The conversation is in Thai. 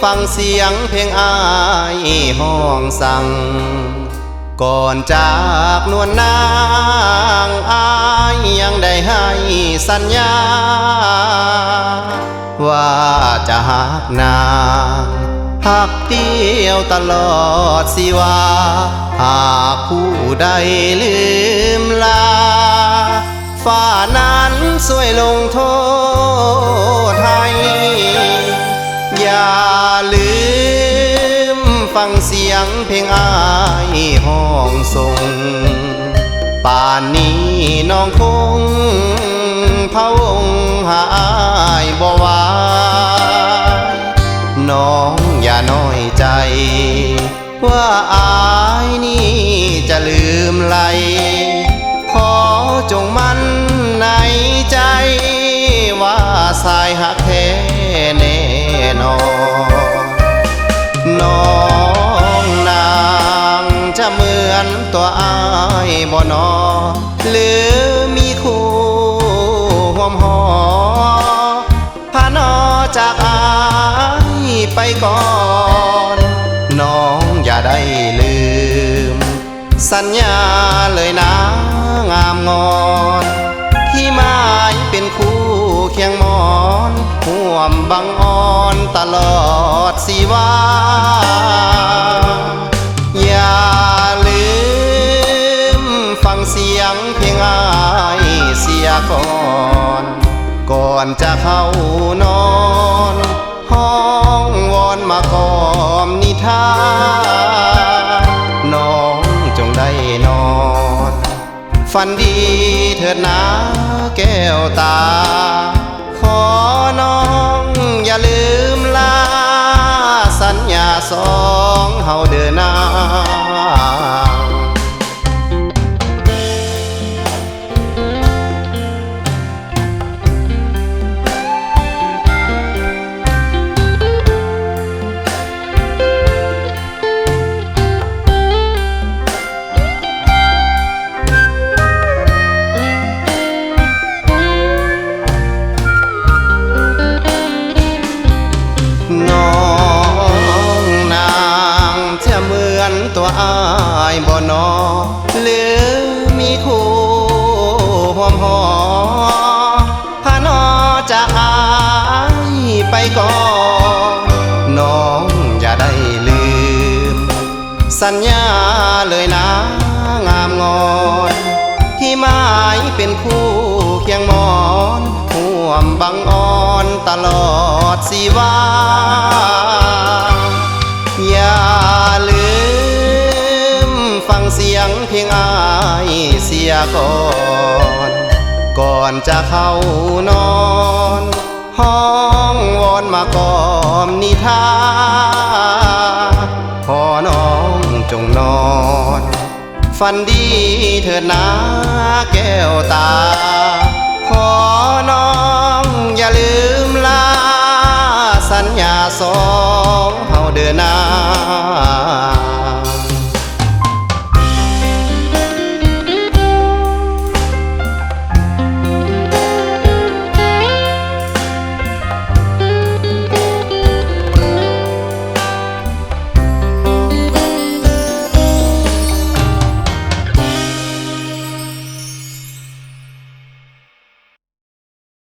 ฟังเสียงเพลงอ้ายห้องสั่งก่อนจากนวลนางอ้ายยังได้ให้สัญญาว่าจะหักนางหักเดียวตลอดสิว่าหากผู้ใดลืมลาฟ้านั้นช่วยลงโทษให้อย่าลืมฟังเสียงเพลงอ้ายห้องส่งป่านนี้น้องคงพะวงหาอ้ายบ่ไหวน้องอย่าน้อยใจว่าอ้ายนี่จะลืมไหลขอจงมั่นในใจว่าสายหักแท้แน่นอนน้องนางจะเหมือนตัวอ้ายบ่นอหรือมีคู่ห่วมหอพานอจากอ้ายไปก่อนน้องอย่าได้ลืมสัญญาเลยนะงามงอนที่หมายเป็นคู่เคียงหมอนห่วมบังอ่อนตลอดสิว่าอย่าลืมฟังเสียงเพลงอ้ายเสียก่อนจะเข้านอนห้องวอนมากอมนิทานน้องจงได้นอนฝันดีเถิดนะแก้วตาขอน้องอย่าลืมลาสัญญาสองเฮาเดินหน้าตัวอ้ายบ่นอหรือมีคู่ห่วมหอพานอจากอ้ายไปก่อนน้องอย่าได้ลืมสัญญาเลยนะงามงอนที่หมายเป็นคู่เคียงหมอนห่วมบังอ่อนตลอดสิว่าอย่าลืมฟังเสียงเพลงอ้ายเสียก่อนจะเข้านอนห้องวอนมากอมนิทานขอน้องจงนอนฝันดีเถิดนะแก้วตา